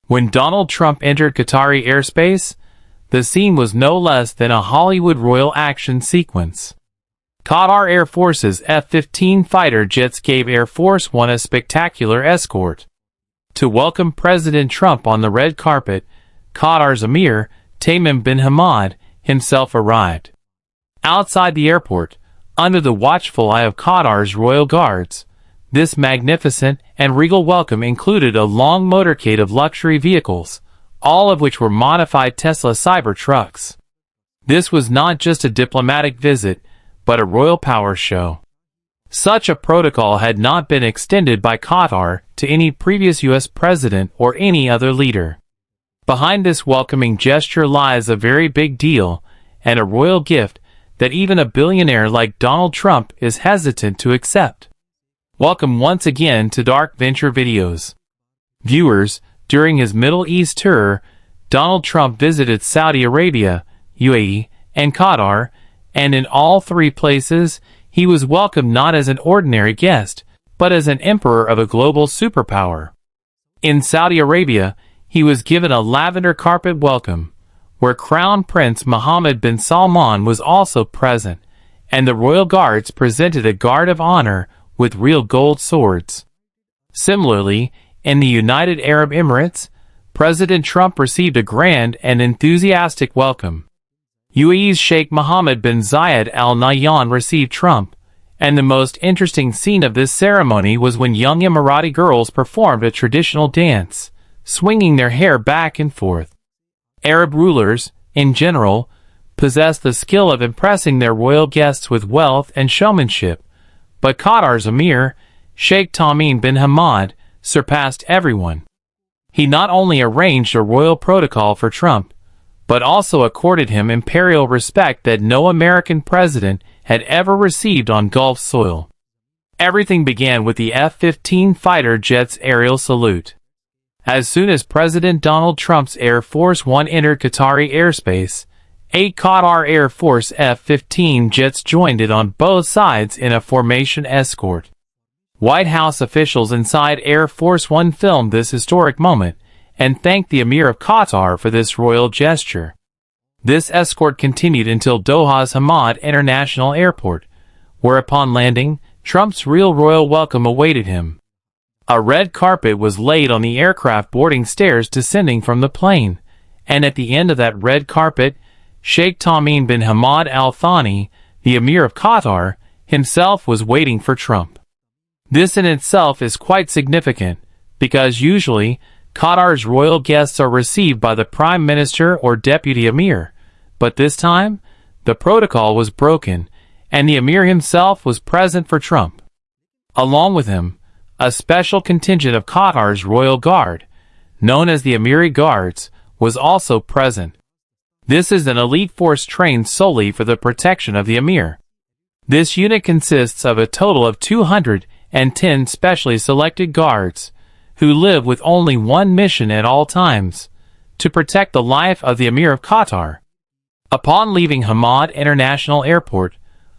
When Donald Trump entered Qatari airspace, the scene was no less than a Hollywood royal action sequence. Qatar Air Force's F-15 fighter jets gave Air Force One a spectacular escort. To welcome President Trump on the red carpet, Qatar's Emir, Tamim bin Hamad, himself arrived. Outside the airport, under the watchful eye of Qatar's royal guards, this magnificent and regal welcome included a long motorcade of luxury vehicles, all of which were modified Tesla Cyber trucks. This was not just a diplomatic visit, but a royal power show. Such a protocol had not been extended by Qatar to any previous U.S. president or any other leader. Behind this welcoming gesture lies a very big deal, and a royal gift that even a billionaire like Donald Trump is hesitant to accept. Welcome once again to Dark Venture Videos. Viewers, during his Middle East tour, Donald Trump visited Saudi Arabia, UAE, and Qatar, and in all three places, he was welcomed not as an ordinary guest, but as an emperor of a global superpower. In Saudi Arabia, he was given a lavender carpet welcome, where Crown Prince Mohammed bin Salman was also present, and the royal guards presented a guard of honor with real gold swords. Similarly, in the United Arab Emirates, President Trump received a grand and enthusiastic welcome. UAE's Sheikh Mohammed bin Zayed Al Nahyan received Trump, and the most interesting scene of this ceremony was when young Emirati girls performed a traditional dance, swinging their hair back and forth. Arab rulers, in general, possess the skill of impressing their royal guests with wealth and showmanship, but Qatar's Emir, Sheikh Tamim bin Hamad, surpassed everyone. He not only arranged a royal protocol for Trump, but also accorded him imperial respect that no American president had ever received on Gulf soil. Everything began with the F-15 fighter jet's aerial salute. As soon as President Donald Trump's Air Force One entered Qatari airspace, 8 Qatar Air Force F-15 jets joined it on both sides in a formation escort. White House officials inside Air Force One filmed this historic moment and thanked the Emir of Qatar for this royal gesture. This escort continued until Doha's Hamad International Airport, where upon landing, Trump's real royal welcome awaited him. A red carpet was laid on the aircraft boarding stairs descending from the plane, and at the end of that red carpet, Sheikh Tamim bin Hamad Al Thani, the Emir of Qatar, himself was waiting for Trump. This in itself is quite significant, because usually, Qatar's royal guests are received by the Prime Minister or Deputy Emir, but this time, the protocol was broken, and the Emir himself was present for Trump. Along with him, a special contingent of Qatar's royal guard, known as the Emiri Guards, was also present. This is an elite force trained solely for the protection of the Emir. This unit consists of a total of 210 specially selected guards, who live with only one mission at all times, to protect the life of the Emir of Qatar. Upon leaving Hamad International Airport,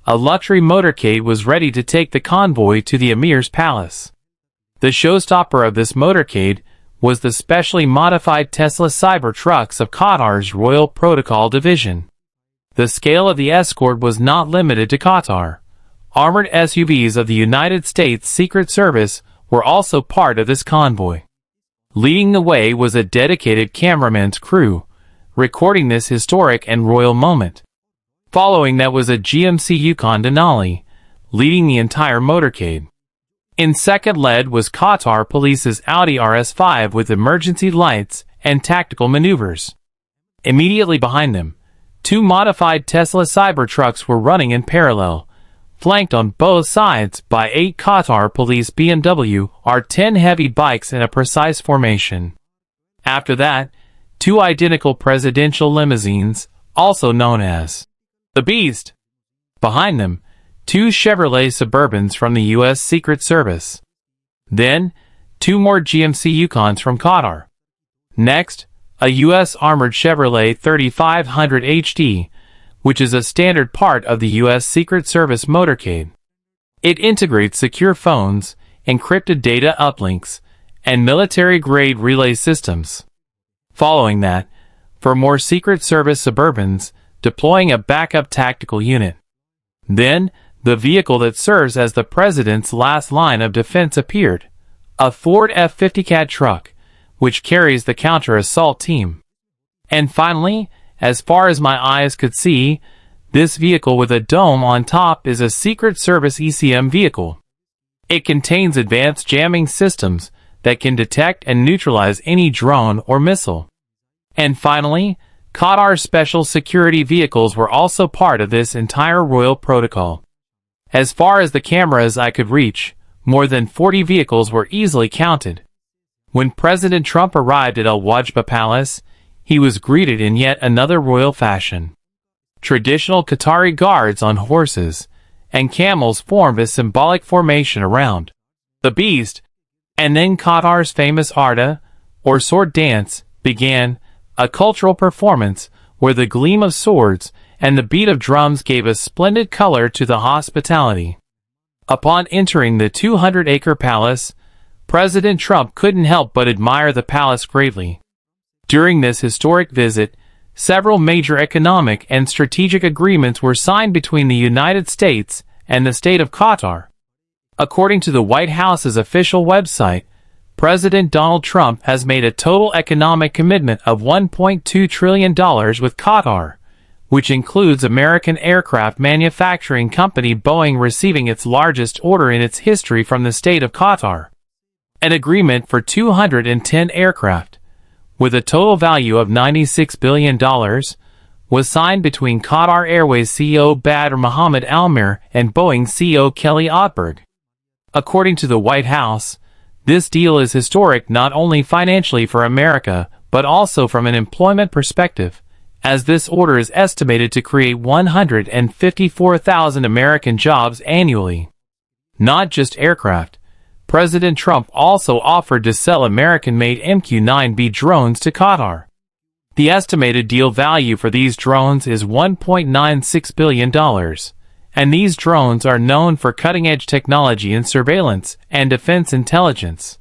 a luxury motorcade was ready to take the convoy to the Emir's palace. The showstopper of this motorcade was the specially modified Tesla Cyber trucks of Qatar's Royal Protocol Division. The scale of the escort was not limited to Qatar. Armored SUVs of the United States Secret Service were also part of this convoy. Leading the way was a dedicated cameraman's crew, recording this historic and royal moment. Following that was a GMC Yukon Denali, leading the entire motorcade. In second lead was Qatar Police's Audi RS5 with emergency lights and tactical maneuvers. Immediately behind them, 2 modified Tesla Cyber trucks were running in parallel, flanked on both sides by 8 Qatar Police BMW R10 heavy bikes in a precise formation. After that, 2 identical presidential limousines, also known as the Beast. Behind them, 2 Chevrolet Suburbans from the U.S. Secret Service. Then, 2 more GMC Yukons from Qatar. Next, a U.S. armored Chevrolet 3500 HD, which is a standard part of the U.S. Secret Service motorcade. It integrates secure phones, encrypted data uplinks, and military-grade relay systems. Following that, for more Secret Service Suburbans, deploying a backup tactical unit. Then, the vehicle that serves as the president's last line of defense appeared, a Ford F-50 truck, which carries the counter-assault team. And finally, as far as my eyes could see, this vehicle with a dome on top is a Secret Service ECM vehicle. It contains advanced jamming systems that can detect and neutralize any drone or missile. And finally, Qatar's special security vehicles were also part of this entire royal protocol. As far as the cameras I could reach, more than 40 vehicles were easily counted. When President Trump arrived at Al Wajba Palace, he was greeted in yet another royal fashion. Traditional Qatari guards on horses and camels formed a symbolic formation around the beast, and then Qatar's famous Arda, or sword dance, began, a cultural performance where the gleam of swords and the beat of drums gave a splendid color to the hospitality. Upon entering the 200-acre palace, President Trump couldn't help but admire the palace greatly. During this historic visit, several major economic and strategic agreements were signed between the United States and the state of Qatar. According to the White House's official website, President Donald Trump has made a total economic commitment of $1.2 trillion with Qatar, which includes American aircraft manufacturing company Boeing receiving its largest order in its history from the state of Qatar. An agreement for 210 aircraft, with a total value of $96 billion, was signed between Qatar Airways CEO Badr Mohammed Almer and Boeing CEO Kelly Ottberg. According to the White House, this deal is historic not only financially for America, but also from an employment perspective, as this order is estimated to create 154,000 American jobs annually. Not just aircraft, President Trump also offered to sell American-made MQ-9B drones to Qatar. The estimated deal value for these drones is $1.96 billion, and these drones are known for cutting-edge technology in surveillance and defense intelligence.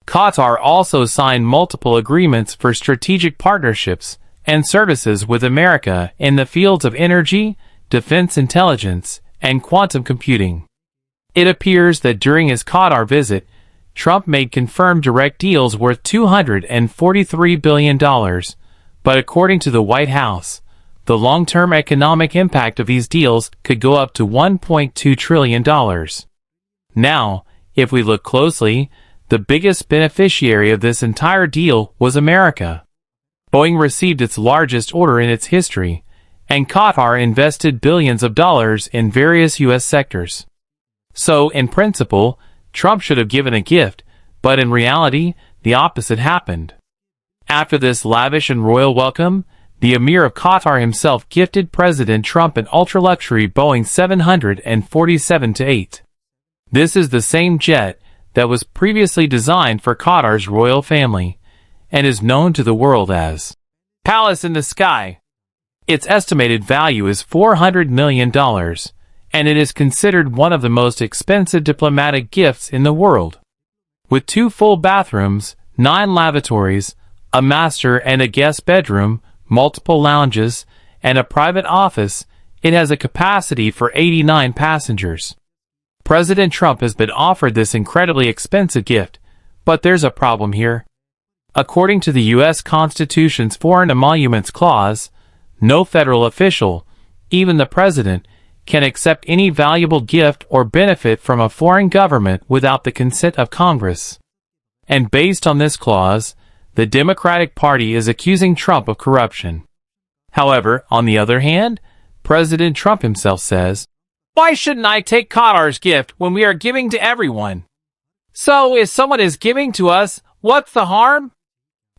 Qatar also signed multiple agreements for strategic partnerships and services with America in the fields of energy, defense intelligence, and quantum computing. It appears that during his Qatar visit, Trump made confirmed direct deals worth $243 billion, but according to the White House, the long-term economic impact of these deals could go up to $1.2 trillion. Now, if we look closely, the biggest beneficiary of this entire deal was America. Boeing received its largest order in its history, and Qatar invested billions of dollars in various U.S. sectors. So, in principle, Trump should have given a gift, but in reality, the opposite happened. After this lavish and royal welcome, the Emir of Qatar himself gifted President Trump an ultra-luxury Boeing 747-8. This is the same jet that was previously designed for Qatar's royal family, and is known to the world as Palace in the Sky. Its estimated value is $400 million, and it is considered one of the most expensive diplomatic gifts in the world. With 2 full bathrooms, 9 lavatories, a master and a guest bedroom, multiple lounges, and a private office, it has a capacity for 89 passengers. President Trump has been offered this incredibly expensive gift, but there's a problem here. According to the U.S. Constitution's Foreign Emoluments Clause, no federal official, even the president, can accept any valuable gift or benefit from a foreign government without the consent of Congress. And based on this clause, the Democratic Party is accusing Trump of corruption. However, on the other hand, President Trump himself says, "Why shouldn't I take Qatar's gift when we are giving to everyone? So if someone is giving to us, what's the harm?"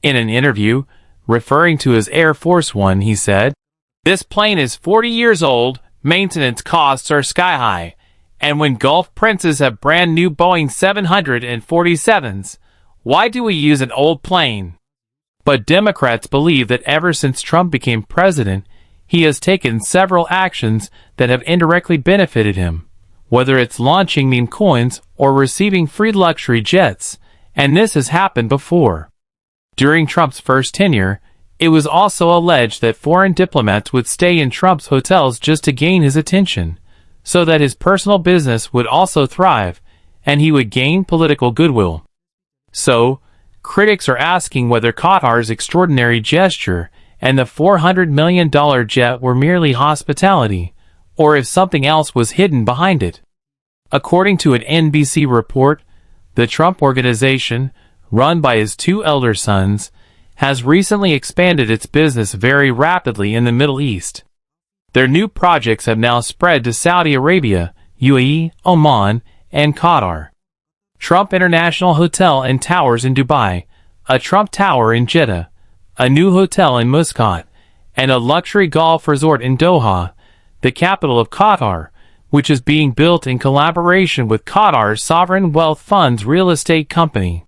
In an interview, referring to his Air Force One, he said, "This plane is 40 years old, maintenance costs are sky high, and when Gulf princes have brand new Boeing 747s, why do we use an old plane?" But Democrats believe that ever since Trump became president, he has taken several actions that have indirectly benefited him, whether it's launching meme coins or receiving free luxury jets, and this has happened before. During Trump's first tenure, it was also alleged that foreign diplomats would stay in Trump's hotels just to gain his attention, so that his personal business would also thrive, and he would gain political goodwill. So, critics are asking whether Qatar's extraordinary gesture and the $400 million jet were merely hospitality, or if something else was hidden behind it. According to an NBC report, the Trump Organization, run by his two elder sons, has recently expanded its business very rapidly in the Middle East. Their new projects have now spread to Saudi Arabia, UAE, Oman, and Qatar. Trump International Hotel and Towers in Dubai, a Trump Tower in Jeddah, a new hotel in Muscat, and a luxury golf resort in Doha, the capital of Qatar, which is being built in collaboration with Qatar's sovereign wealth fund's real estate company.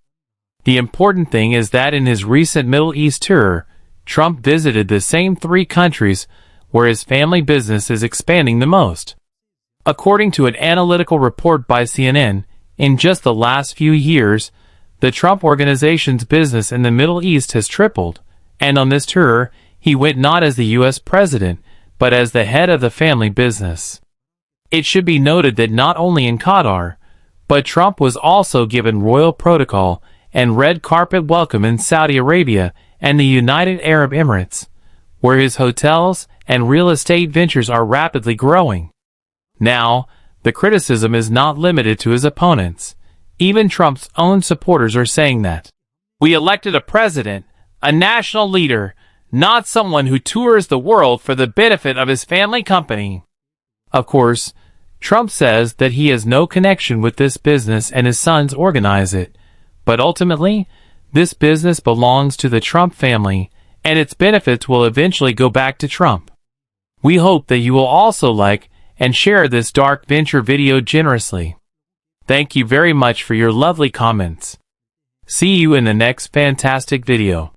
The important thing is that in his recent Middle East tour, Trump visited the same three countries where his family business is expanding the most. According to an analytical report by CNN, in just the last few years, the Trump Organization's business in the Middle East has tripled, and on this tour, he went not as the U.S. president, but as the head of the family business. It should be noted that not only in Qatar, but Trump was also given royal protocol and red carpet welcome in Saudi Arabia and the United Arab Emirates, where his hotels and real estate ventures are rapidly growing. Now, the criticism is not limited to his opponents. Even Trump's own supporters are saying that we elected a president, a national leader, not someone who tours the world for the benefit of his family company. Of course, Trump says that he has no connection with this business and his sons organize it, but ultimately, this business belongs to the Trump family, and its benefits will eventually go back to Trump. We hope that you will also like and share this dark venture video generously. Thank you very much for your lovely comments. See you in the next fantastic video.